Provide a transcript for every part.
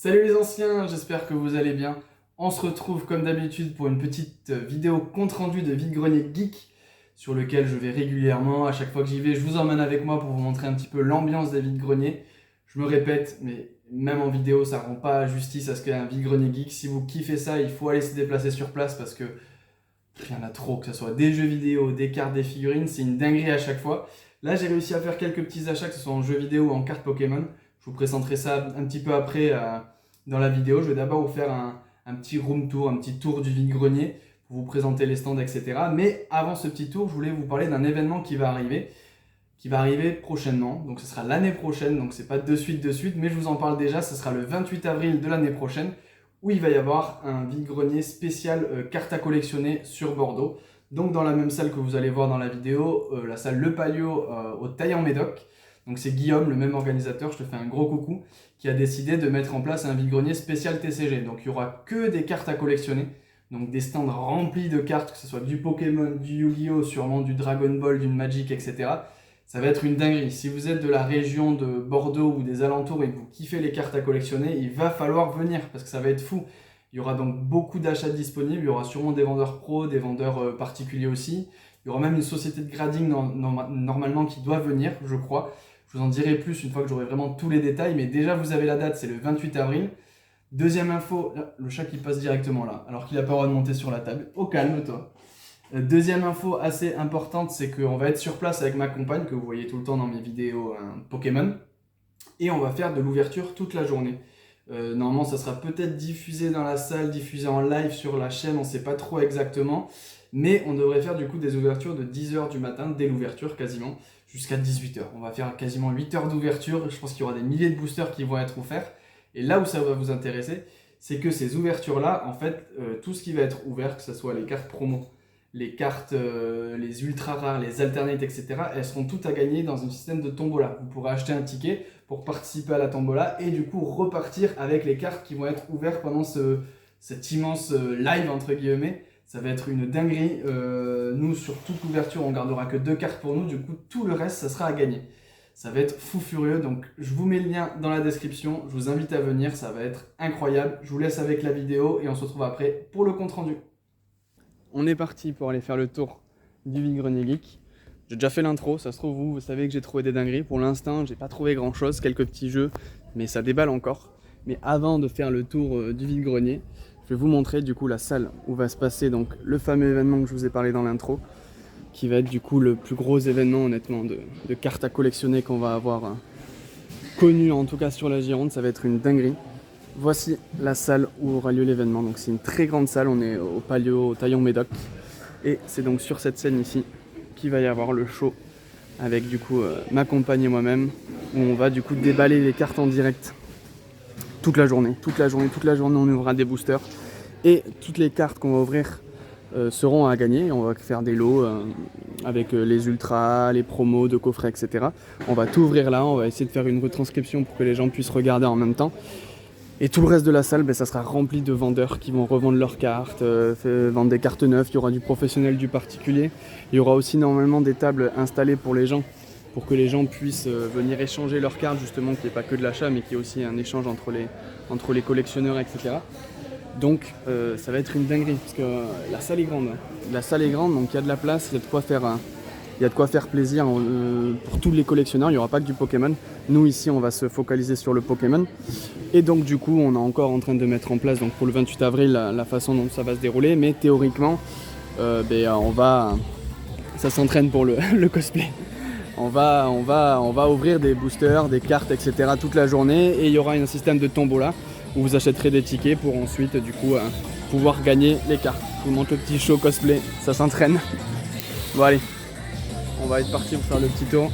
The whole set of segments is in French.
Salut les anciens, j'espère que vous allez bien. On se retrouve comme d'habitude pour une petite vidéo compte rendu de vide-grenier geek sur lequel je vais régulièrement. À chaque fois que j'y vais, je vous emmène avec moi pour vous montrer un petit peu l'ambiance des vide-greniers. Je me répète, mais même en vidéo, ça rend pas justice à ce qu'est un vide-grenier geek. Si vous kiffez ça, il faut aller se déplacer sur place parce que il y en a trop, que ce soit des jeux vidéo, des cartes, des figurines, c'est une dinguerie à chaque fois. Là, j'ai réussi à faire quelques petits achats, que ce soit en jeux vidéo ou en cartes Pokémon. Je vous présenterai ça un petit peu après dans la vidéo. Je vais d'abord vous faire un petit room tour, un petit tour du vide-grenier pour vous présenter les stands, etc. Mais avant ce petit tour, je voulais vous parler d'un événement qui va arriver prochainement. Donc ce sera l'année prochaine, donc c'est pas de suite, mais je vous en parle déjà. Ce sera le 28 avril de l'année prochaine où il va y avoir un vide-grenier spécial cartes à collectionner sur Bordeaux. Donc dans la même salle que vous allez voir dans la vidéo, la salle Le Palio au Taillan-Médoc. Donc c'est Guillaume, le même organisateur, je te fais un gros coucou, qui a décidé de mettre en place un vide-grenier spécial TCG. Donc il n'y aura que des cartes à collectionner, donc des stands remplis de cartes, que ce soit du Pokémon, du Yu-Gi-Oh, sûrement du Dragon Ball, d'une Magic, etc. Ça va être une dinguerie. Si vous êtes de la région de Bordeaux ou des alentours et que vous kiffez les cartes à collectionner, il va falloir venir parce que ça va être fou. Il y aura donc beaucoup d'achats disponibles. Il y aura sûrement des vendeurs pros, des vendeurs particuliers aussi. Il y aura même une société de grading normalement qui doit venir, je crois. Je vous en dirai plus une fois que j'aurai vraiment tous les détails. Mais déjà, vous avez la date, c'est le 28 avril. Deuxième info, là, le chat qui passe directement là, alors qu'il n'a pas le droit de monter sur la table. Au calme, toi. Deuxième info assez importante, c'est qu'on va être sur place avec ma compagne, que vous voyez tout le temps dans mes vidéos Pokémon, et on va faire de l'ouverture toute la journée. Normalement, ça sera peut-être diffusé dans la salle, diffusé en live sur la chaîne, on ne sait pas trop exactement, mais on devrait faire du coup des ouvertures de 10h du matin, dès l'ouverture quasiment, jusqu'à 18h. On va faire quasiment 8 heures d'ouverture, je pense qu'il y aura des milliers de boosters qui vont être offerts, et là où ça va vous intéresser, c'est que ces ouvertures-là, en fait, tout ce qui va être ouvert, que ce soit les cartes promo, les cartes, les ultra rares, les alternates, etc., elles seront toutes à gagner dans un système de tombola. Vous pourrez acheter un ticket pour participer à la tombola et du coup repartir avec les cartes qui vont être ouvertes pendant cet immense live, entre guillemets. Ça va être une dinguerie. Nous, sur toute l'ouverture, on gardera que 2 cartes pour nous. Du coup, tout le reste, ça sera à gagner. Ça va être fou furieux. Donc, je vous mets le lien dans la description. Je vous invite à venir. Ça va être incroyable. Je vous laisse avec la vidéo et on se retrouve après pour le compte rendu. On est parti pour aller faire le tour du vide-grenier geek. J'ai déjà fait l'intro, ça se trouve vous savez que j'ai trouvé des dingueries. Pour l'instant, j'ai pas trouvé grand chose, quelques petits jeux, mais ça déballe encore. Mais avant de faire le tour du vide-grenier, je vais vous montrer du coup la salle où va se passer donc le fameux événement que je vous ai parlé dans l'intro, qui va être du coup le plus gros événement honnêtement de cartes à collectionner qu'on va avoir connu en tout cas sur la Gironde. Ça va être une dinguerie. Voici la salle où aura lieu l'événement. Donc c'est une très grande salle, on est au Palio, au Taillan-Médoc. Et c'est donc sur cette scène ici qu'il va y avoir le show avec du coup ma compagne et moi-même, où on va du coup déballer les cartes en direct toute la journée, on ouvrira des boosters et toutes les cartes qu'on va ouvrir seront à gagner. On va faire des lots avec les ultras, les promos de coffrets, etc. On va tout ouvrir là, on va essayer de faire une retranscription pour que les gens puissent regarder en même temps. Et tout le reste de la salle, ça sera rempli de vendeurs qui vont revendre leurs cartes, vendre des cartes neuves. Il y aura du professionnel, du particulier. Il y aura aussi normalement des tables installées pour les gens, pour que les gens puissent venir échanger leurs cartes, justement, qu'il n'y ait pas que de l'achat, mais qu'il y ait aussi un échange entre les collectionneurs, etc. Donc ça va être une dinguerie, parce que la salle est grande. La salle est grande, donc il y a de la place, il y a de quoi faire... Il y a de quoi faire plaisir pour tous les collectionneurs, il n'y aura pas que du Pokémon. Nous ici on va se focaliser sur le Pokémon. Et donc du coup on est encore en train de mettre en place donc, pour le 28 avril la façon dont ça va se dérouler. Mais théoriquement ça s'entraîne pour le cosplay. On va ouvrir des boosters, des cartes, etc. toute la journée. Et il y aura un système de tombola où vous achèterez des tickets pour ensuite du coup pouvoir gagner les cartes. Je vous montre le petit show cosplay, ça s'entraîne. Bon allez. On va être parti pour faire le petit tour.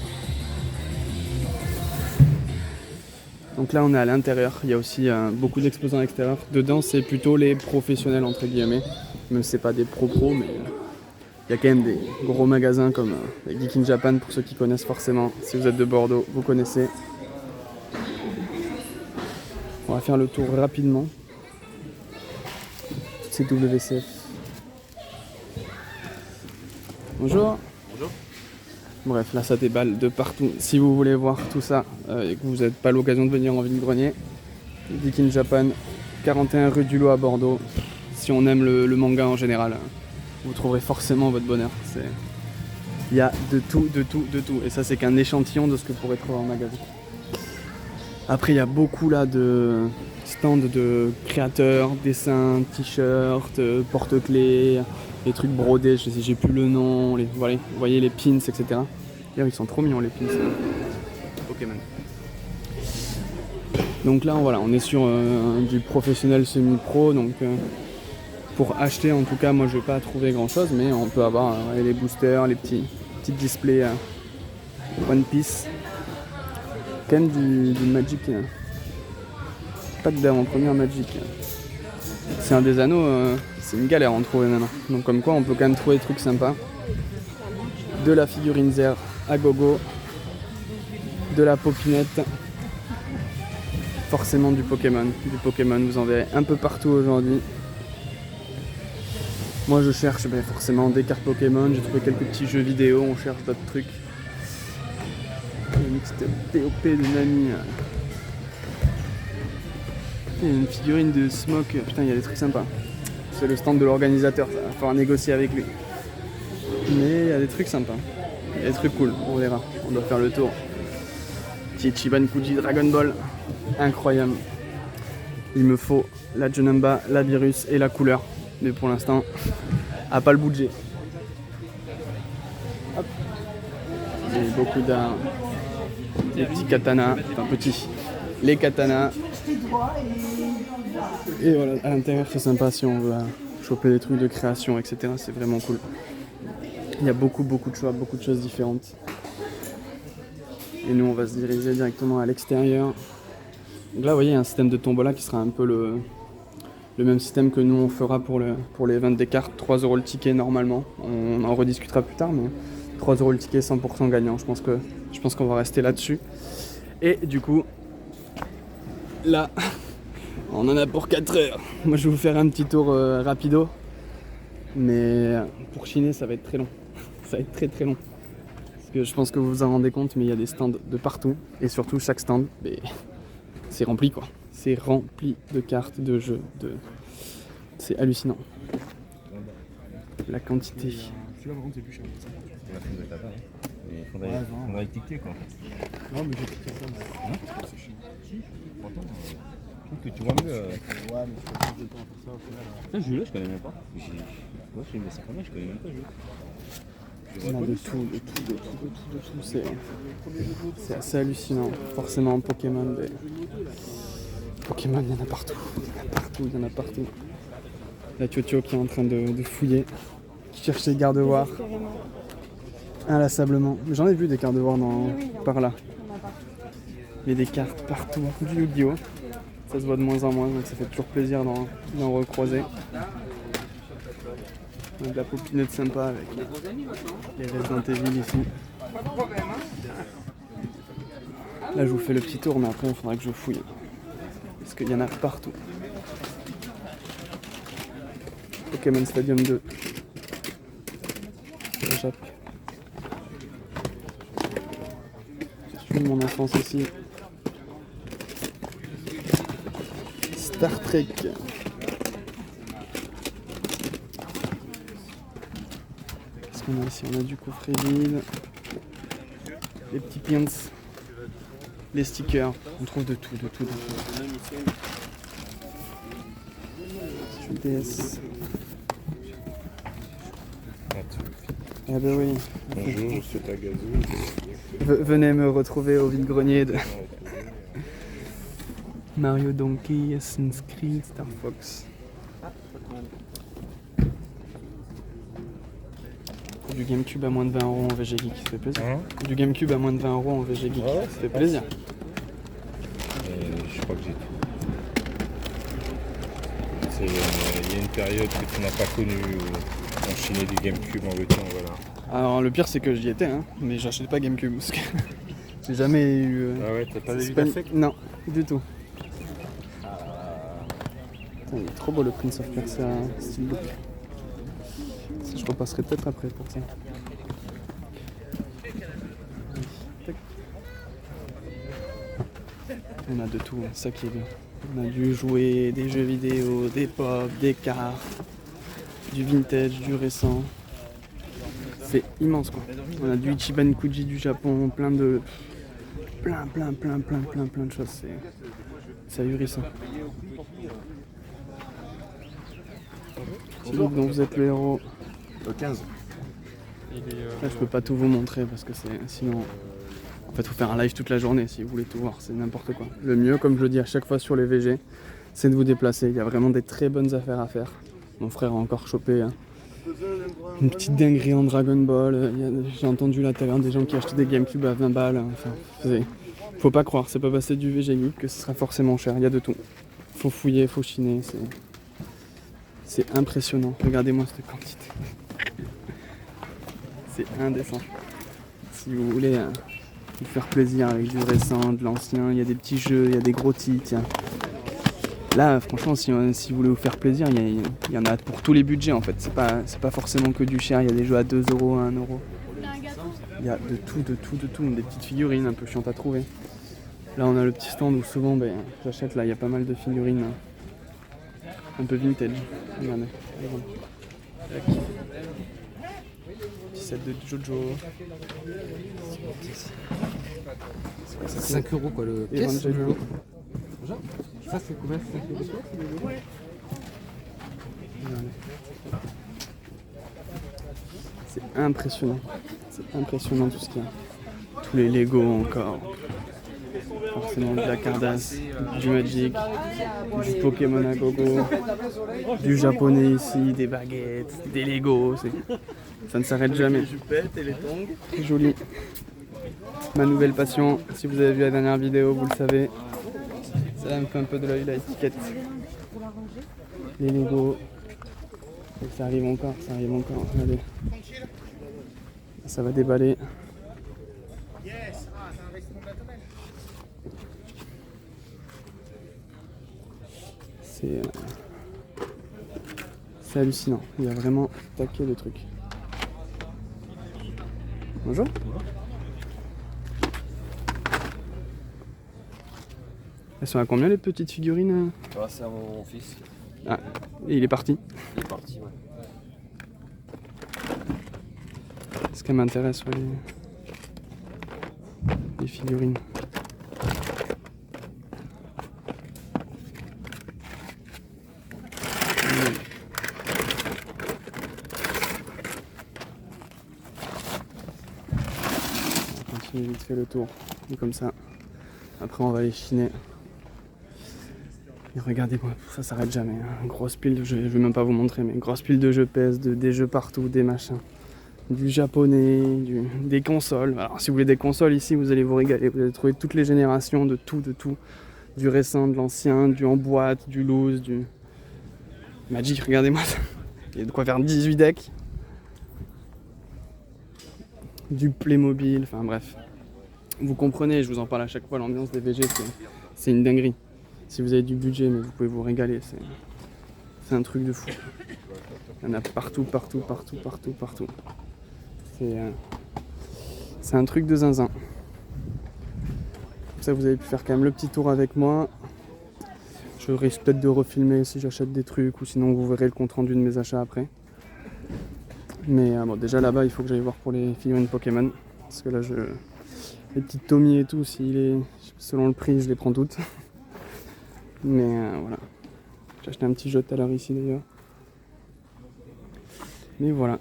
Donc là on est à l'intérieur, il y a aussi beaucoup d'exposants à l'extérieur. Dedans c'est plutôt les professionnels entre guillemets, même si c'est pas des pro-pros, mais il y a quand même des gros magasins comme Geek in Japan pour ceux qui connaissent forcément. Si vous êtes de Bordeaux, vous connaissez. On va faire le tour rapidement. Toutes ces WCF. Bonjour. Bref, là ça déballe de partout. Si vous voulez voir tout ça et que vous n'avez pas l'occasion de venir en vide-grenier, Geek in Japan, 41 rue du Lot à Bordeaux. Si on aime le manga en général, vous trouverez forcément votre bonheur. Il y a de tout. Et ça, c'est qu'un échantillon de ce que vous pourrez trouver en magasin. Après, il y a beaucoup là de stands de créateurs, dessins, t-shirts, porte-clés, les trucs brodés, j'ai plus le nom, voilà, vous voyez les pins, etc. D'ailleurs, ils sont trop mignons les pins Pokémon. Donc là, voilà, on est sur du professionnel semi-pro, donc pour acheter, en tout cas, moi je vais pas trouver grand-chose, mais on peut avoir les boosters, les petits displays One Piece. Quand même du Magic. Pas de d'avant-première Magic. C'est un des anneaux, c'est une galère à en trouver maintenant. Donc comme quoi on peut quand même trouver des trucs sympas. De la figurine Zer à gogo. De la popinette. Forcément du Pokémon. Du Pokémon, vous en verrez un peu partout aujourd'hui. Moi je cherche forcément des cartes Pokémon, j'ai trouvé quelques petits jeux vidéo, on cherche d'autres trucs. Une petite POP de Nami. Il y a une figurine de Smoke. Putain, il y a des trucs sympas. C'est le stand de l'organisateur, ça va falloir négocier avec lui. Mais il y a des trucs sympas. Il y a des trucs cool, on verra. On doit faire le tour. Petit Ichiban Kuji Dragon Ball. Incroyable. Il me faut la Janemba, la virus et la couleur. Mais pour l'instant, à pas le budget. Hop. J'ai beaucoup d'un. Les petits katanas, enfin petits, les katanas. Et voilà, à l'intérieur c'est sympa si on veut choper des trucs de création, etc. C'est vraiment cool. Il y a beaucoup de choix, beaucoup de choses différentes. Et nous on va se diriger directement à l'extérieur. Donc là vous voyez il y a un système de tombola qui sera un peu le même système que nous on fera pour les ventes des cartes. 3 € le ticket normalement. On en rediscutera plus tard, mais 3 € le ticket, 100% gagnant. Je pense qu'on va rester là-dessus. Et du coup, là, on en a pour 4 heures. Moi, je vais vous faire un petit tour rapido. Mais pour chiner, ça va être très long. Ça va être très long. Parce que je pense que vous vous en rendez compte, mais il y a des stands de partout. Et surtout, chaque stand, c'est rempli quoi. C'est rempli de cartes, de jeux. C'est hallucinant. La quantité. Celui-là, par contre, c'est plus cher. Il faudrait étiqueter quoi. Non, mais j'ai cliqué ça, mais c'est chiant. Pourtant, je trouve que tu vois mieux. Ouais, mais je passe plus de temps à faire ça au final. Ce jeu-là, je connais même pas. Moi, je fais ça quand même, je connais même pas le jeu. On a de tout. C'est assez hallucinant. Forcément, Pokémon, il y en a partout. Il y en a partout. La Tio qui est en train de fouiller, qui cherche ses gardevoirs. Inlassablement. J'en ai vu des gardevoirs par là. Il y a des cartes partout. Du Yu-Gi-Oh! Ça se voit de moins en moins, donc ça fait toujours plaisir d'en recroiser. Donc, de la popinette sympa avec les Resident Evil ici. Là je vous fais le petit tour, mais après il faudra que je fouille. Parce qu'il y en a partout. Pokémon Stadium 2. Le Jap. Je suis mon enfance aussi. Star Trek. Qu'est-ce qu'on a ici? On a du coffret vide. Les petits pins. Les stickers. On trouve de tout. DS. Ah bah oui. Bonjour, c'est Tagazu. Venez me retrouver au vide-grenier de Mario, Donkey, Assassin's Creed, Star Fox. Du GameCube à moins de 20 € en VG Geek, ça fait plaisir. Du GameCube à moins de 20 € en VG Geek, ça fait plaisir. Je crois que j'ai tout. Il y a une période que tu n'as pas connue où on chinait du GameCube en veux-tu, en voilà. Alors le pire c'est que j'y étais, mais j'achetais pas GameCube parce que j'ai jamais eu... Ah ouais, t'as pas vu pas... la sec? Non, du tout. Putain, il est trop beau le Prince of Persia Steelbook. Ça, je repasserai peut-être après pour ça. On a de tout, ça qui est bien. On a du jouet, des jeux vidéo, des pop, des cartes, du vintage, du récent. C'est immense quoi. On a du Ichiban Kuji du Japon, plein de choses. C'est ahurissant. Philippe, dont vous êtes le héros. 15. Là, je peux pas tout vous montrer parce que sinon. En fait, faut faire un live toute la journée si vous voulez tout voir. C'est n'importe quoi. Le mieux, comme je le dis à chaque fois sur les VG, c'est de vous déplacer. Il y a vraiment des très bonnes affaires à faire. Mon frère a encore chopé une petite dinguerie en Dragon Ball. J'ai entendu là tout à l'heure des gens qui achetaient des GameCube à 20 balles. Enfin, faut pas croire, c'est pas passé du VG Geek que ce sera forcément cher. Il y a de tout. Faut fouiller, faut chiner. C'est impressionnant. Regardez-moi cette quantité. C'est indécent. Si vous voulez vous faire plaisir avec du récent, de l'ancien, il y a des petits jeux, il y a des gros titres. Là, franchement, si vous voulez vous faire plaisir, il y en a pour tous les budgets en fait. C'est pas forcément que du cher, il y a des jeux à 2 €, à 1 €. Il y a de tout. Des petites figurines un peu chiantes à trouver. Là, on a le petit stand où souvent j'achète, là, il y a pas mal de figurines un peu vintage. Regardez. Petit set de Jojo. C'est 5 € quoi le caisse. Ça c'est combien? 5 €. C'est impressionnant. C'est impressionnant tout ce qu'il y a. Tous les Lego encore. Forcément de la Cardass, du Magic, du Pokémon à gogo, du japonais ici, des baguettes, des Lego. Ça ne s'arrête jamais. C'est joli. Ma nouvelle passion, si vous avez vu la dernière vidéo, vous le savez. Ça me fait un peu de l'œil, la étiquette. Les Lego. Et ça arrive encore. Regardez. Ça va déballer. C'est hallucinant. Il y a vraiment un taquet de trucs. Bonjour. Elles sont à combien les petites figurines? C'est à mon fils. Ah, et il est parti. Il est parti, ouais. Ce qui m'intéresse, ouais, les figurines. On va continuer vite fait le tour, et comme ça. Après on va aller chiner. Et regardez-moi, ça s'arrête jamais. Hein. Grosse pile de jeux, je vais même pas vous montrer, mais grosse pile de jeux PS, des jeux partout, des machins. Du japonais, des consoles. Alors si vous voulez des consoles ici, vous allez vous régaler. Vous allez trouver toutes les générations de tout. Du récent, de l'ancien, du en boîte, du loose, du Magic, regardez-moi ça. Il y a de quoi faire 18 decks. Du Playmobil, enfin bref. Vous comprenez, je vous en parle à chaque fois, l'ambiance des VG, c'est une dinguerie. Si vous avez du budget, mais vous pouvez vous régaler, c'est un truc de fou. Il y en a partout. C'est un truc de zinzin. Comme ça, vous avez pu faire quand même le petit tour avec moi. Je risque peut-être de refilmer si j'achète des trucs, ou sinon vous verrez le compte rendu de mes achats après. Mais bon, déjà là-bas, il faut que j'aille voir pour les figurines Pokémon. Parce que là, les petites Tommy et tout, selon le prix, je les prends toutes. Mais voilà. J'ai acheté un petit jeu tout à l'heure ici d'ailleurs. Mais voilà,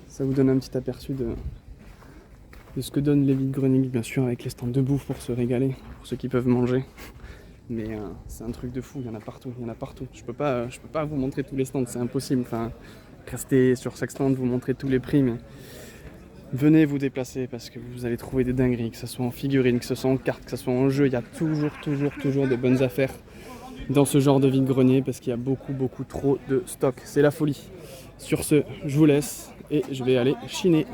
ça vous donne un petit aperçu de ce que donne les vide-greniers, bien sûr, avec les stands de bouffe pour se régaler, pour ceux qui peuvent manger. Mais c'est un truc de fou, il y en a partout. Je peux pas vous montrer tous les stands, c'est impossible. Enfin, rester sur chaque stand, vous montrer tous les prix, mais venez vous déplacer parce que vous allez trouver des dingueries, que ce soit en figurines, que ce soit en cartes, que ce soit en jeu. Il y a toujours des bonnes affaires dans ce genre de vide-grenier parce qu'il y a beaucoup trop de stock. C'est la folie. Sur ce, je vous laisse et je vais aller chiner.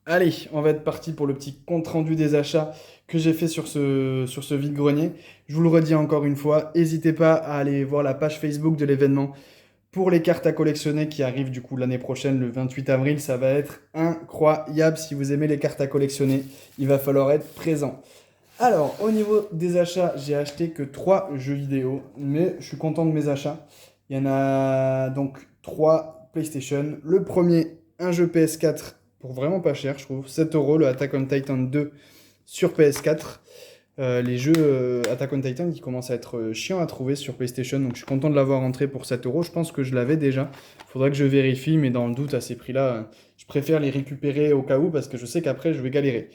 Allez, on va être parti pour le petit compte rendu des achats que j'ai fait sur ce vide-grenier. Je vous le redis encore une fois, n'hésitez pas à aller voir la page Facebook de l'événement pour les cartes à collectionner qui arrivent du coup l'année prochaine, le 28 avril. Ça va être incroyable. Si vous aimez les cartes à collectionner, il va falloir être présent. Alors, au niveau des achats, j'ai acheté que 3 jeux vidéo, mais je suis content de mes achats. Il y en a donc 3 PlayStation. Le premier, un jeu PS4 pour vraiment pas cher, je trouve. 7 euros, le Attack on Titan 2 sur PS4. Les jeux Attack on Titan qui commencent à être chiants à trouver sur PlayStation, donc je suis content de l'avoir rentré pour 7 euros. Je pense que je l'avais déjà. Faudrait que je vérifie, mais dans le doute, à ces prix-là, je préfère les récupérer au cas où parce que je sais qu'après, je vais galérer.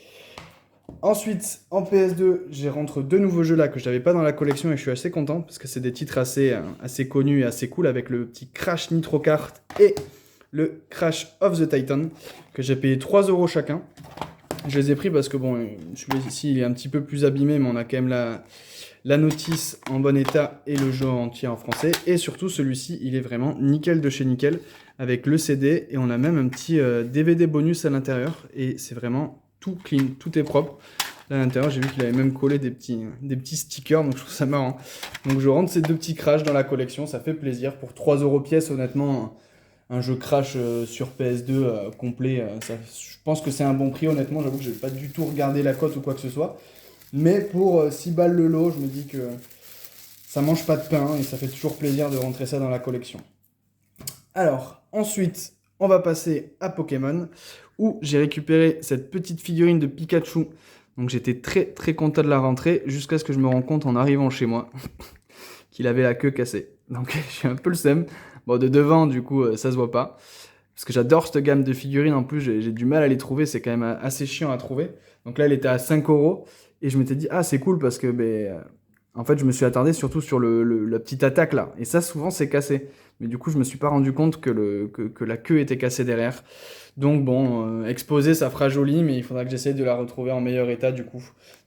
Ensuite, en PS2, j'ai rentré 2 nouveaux jeux là que je n'avais pas dans la collection et je suis assez content parce que c'est des titres assez connus et assez cool avec le petit Crash Nitro Kart et le Crash of the Titan que j'ai payé 3 euros chacun. Je les ai pris parce que bon, celui ici il est un petit peu plus abîmé, mais on a quand même la notice en bon état et le jeu entier en français. Et surtout celui-ci, il est vraiment nickel de chez nickel avec le CD et on a même un petit DVD bonus à l'intérieur et c'est vraiment tout clean, tout est propre. Là à l'intérieur, j'ai vu qu'il avait même collé des petits stickers, donc je trouve ça marrant. Donc je rentre ces 2 petits Crash dans la collection, ça fait plaisir. Pour 3 euros pièce, honnêtement, un jeu Crash sur PS2 complet, je pense que c'est un bon prix, honnêtement. J'avoue que je n'ai pas du tout regardé la cote ou quoi que ce soit. Mais pour 6 balles le lot, je me dis que ça mange pas de pain et ça fait toujours plaisir de rentrer ça dans la collection. Alors, ensuite, on va passer à Pokémon, où j'ai récupéré cette petite figurine de Pikachu. Donc j'étais très très content de la rentrer, jusqu'à ce que je me rende compte en arrivant chez moi qu'il avait la queue cassée. Donc j'ai un peu le seum. Bon, de devant, du coup, ça se voit pas. Parce que j'adore cette gamme de figurines. En plus, j'ai du mal à les trouver. C'est quand même assez chiant à trouver. Donc là, elle était à 5 euros. Et je m'étais dit, ah, c'est cool parce que, en fait, je me suis attardé surtout sur la petite attaque là. Et ça, souvent, c'est cassé. Mais du coup, je me suis pas rendu compte que la queue était cassée derrière. Donc bon, exposé, ça fera joli, mais il faudra que j'essaye de la retrouver en meilleur état du coup.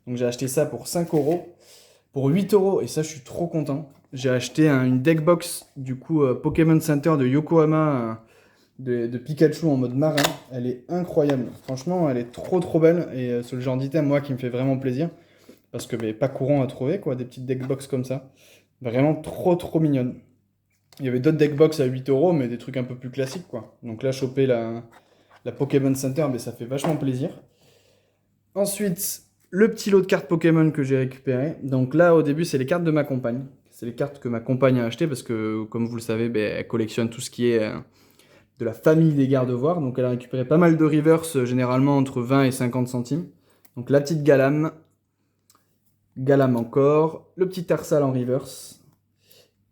Donc j'ai acheté ça pour 5 euros. Pour 8 euros, et ça, je suis trop content. J'ai acheté une deck box, du coup, Pokémon Center de Yokohama, de Pikachu en mode marin. Elle est incroyable. Franchement, elle est trop trop belle. Et c'est le genre d'item, moi, qui me fait vraiment plaisir. Parce que pas courant à trouver, quoi, des petites deck box comme ça. Vraiment trop trop mignonne. Il y avait d'autres deck box à 8 euros, mais des trucs un peu plus classiques, quoi. Donc là, choper la Pokémon Center, ça fait vachement plaisir. Ensuite, le petit lot de cartes Pokémon que j'ai récupéré. Donc là, au début, c'est les cartes de ma compagne. C'est les cartes que ma compagne a achetées parce que, comme vous le savez, elle collectionne tout ce qui est de la famille des Gardevoirs. Donc elle a récupéré pas mal de reverse, généralement entre 20 et 50 centimes. Donc la petite Galam. Galam encore. Le petit Tarsal en reverse.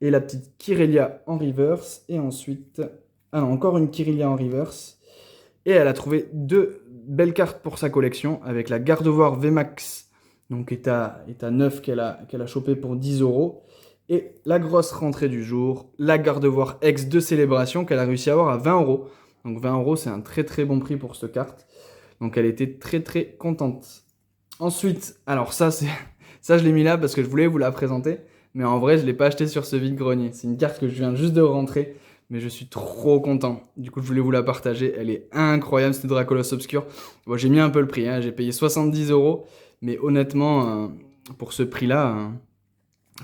Et la petite Kirelia en reverse. Et ensuite... Ah non, encore une Kirelia en reverse. Et elle a trouvé 2 belles cartes pour sa collection avec la Gardevoir VMAX, donc état 9 qu'elle a chopé pour 10 euros. Et la grosse rentrée du jour, la Gardevoir X de célébration qu'elle a réussi à avoir à 20 euros. Donc 20 euros, c'est un très très bon prix pour cette carte. Donc elle était très très contente. Ensuite, alors ça je l'ai mis là parce que je voulais vous la présenter. Mais en vrai, je ne l'ai pas acheté sur ce vide-grenier. C'est une carte que je viens juste de rentrer. Mais je suis trop content. Du coup, je voulais vous la partager. Elle est incroyable, cette Dracolos Obscur. Bon, j'ai mis un peu le prix. J'ai payé 70 euros. Mais honnêtement, pour ce prix-là,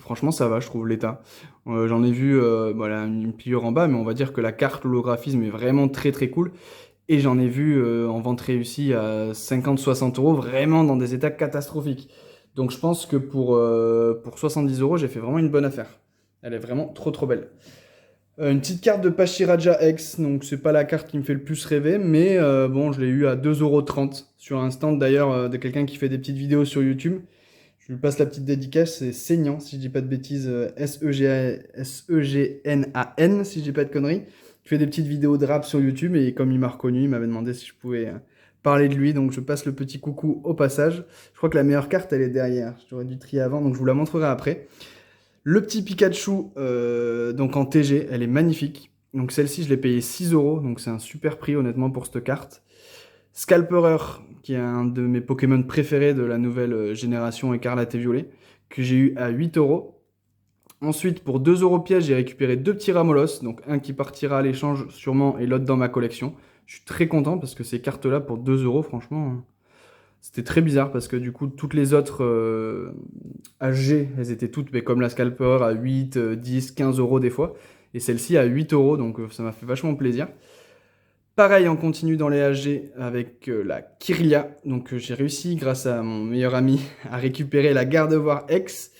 franchement, ça va, je trouve, l'état. J'en ai vu voilà, une pliure en bas. Mais on va dire que la carte, l'holographisme est vraiment très très cool. Et j'en ai vu en vente réussie à 50-60 euros. Vraiment dans des états catastrophiques. Donc je pense que pour 70 euros, j'ai fait vraiment une bonne affaire. Elle est vraiment trop trop belle. Une petite carte de Pachiraja X, donc c'est pas la carte qui me fait le plus rêver, mais bon, je l'ai eu à 2,30€ sur un stand d'ailleurs de quelqu'un qui fait des petites vidéos sur YouTube. Je lui passe la petite dédicace, c'est Seignant, si je dis pas de bêtises, S-E-G-N-A-N, si je dis pas de conneries. Il fait des petites vidéos de rap sur YouTube et comme il m'a reconnu, il m'avait demandé si je pouvais parler de lui, donc je passe le petit coucou au passage. Je crois que la meilleure carte, elle est derrière, j'aurais dû trier avant, donc je vous la montrerai après. Le petit Pikachu, donc en TG, elle est magnifique. Donc celle-ci, je l'ai payée 6 euros, donc c'est un super prix honnêtement pour cette carte. Scalperer, qui est un de mes Pokémon préférés de la nouvelle génération Écarlate et Violet, que j'ai eu à 8 euros. Ensuite, pour 2 euros pièce, j'ai récupéré 2 petits Ramolos, donc un qui partira à l'échange sûrement et l'autre dans ma collection. Je suis très content parce que ces cartes-là, pour 2 euros, franchement... C'était très bizarre parce que du coup, toutes les autres HG, elles étaient toutes comme la Scalper à 8, 10, 15 euros des fois. Et celle-ci à 8 euros, donc ça m'a fait vachement plaisir. Pareil, on continue dans les AG avec la Kirlia. Donc j'ai réussi, grâce à mon meilleur ami, à récupérer la Gardevoir X.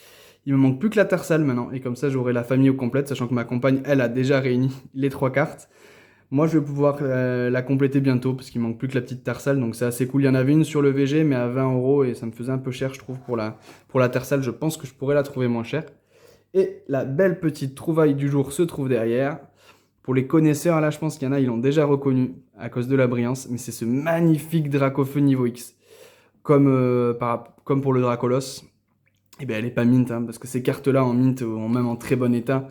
Il me manque plus que la Tarsal maintenant, et comme ça j'aurai la famille au complète, sachant que ma compagne, elle, a déjà réuni les 3 cartes. Moi je vais pouvoir la compléter bientôt, parce qu'il manque plus que la petite Tarsal, donc c'est assez cool. Il y en avait une sur le VG, mais à 20 €, et ça me faisait un peu cher, je trouve, pour la Tarsal. Je pense que je pourrais la trouver moins chère. Et la belle petite trouvaille du jour se trouve derrière. Pour les connaisseurs, là je pense qu'il y en a, ils l'ont déjà reconnu, à cause de la brillance, mais c'est ce magnifique Dracofeu niveau X. Comme pour le Dracolos. Et bien elle n'est pas mint, hein, parce que ces cartes-là en mint, ou même en très bon état,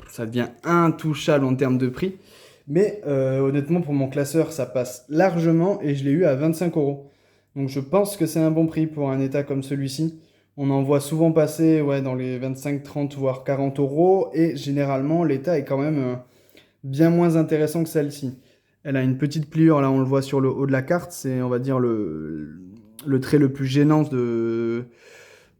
ça devient intouchable en termes de prix. Mais honnêtement, pour mon classeur, ça passe largement, et je l'ai eu à 25 €. Donc je pense que c'est un bon prix pour un état comme celui-ci. On en voit souvent passer dans les 25, 30, voire 40 €, et généralement l'état est quand même bien moins intéressant que celle-ci. Elle a une petite pliure, là on le voit sur le haut de la carte, c'est on va dire le trait le plus gênant de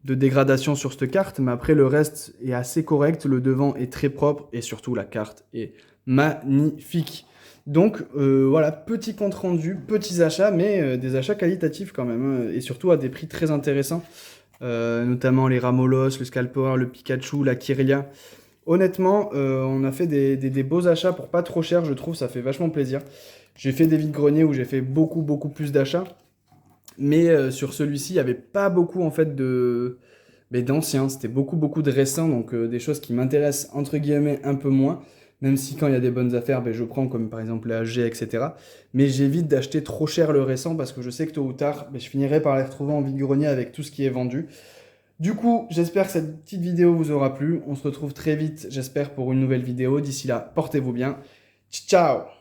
dégradation sur cette carte, mais après le reste est assez correct, le devant est très propre, et surtout la carte est magnifique. Donc voilà, petit compte rendu, petits achats, mais des achats qualitatifs quand même, et surtout à des prix très intéressants, notamment les Ramolos, le Scalper, le Pikachu, la Kirlia. Honnêtement, on a fait des beaux achats pour pas trop cher, je trouve, ça fait vachement plaisir. J'ai fait des vides-greniers où j'ai fait beaucoup plus d'achats, mais sur celui-ci, il n'y avait pas beaucoup en fait d'anciens, c'était beaucoup de récents, donc des choses qui m'intéressent entre guillemets un peu moins, même si quand il y a des bonnes affaires, je prends, comme par exemple les AG, etc. Mais j'évite d'acheter trop cher le récent, parce que je sais que tôt ou tard, je finirai par les retrouver en vide-grenier avec tout ce qui est vendu. Du coup, j'espère que cette petite vidéo vous aura plu. On se retrouve très vite, j'espère, pour une nouvelle vidéo. D'ici là, portez-vous bien. Ciao!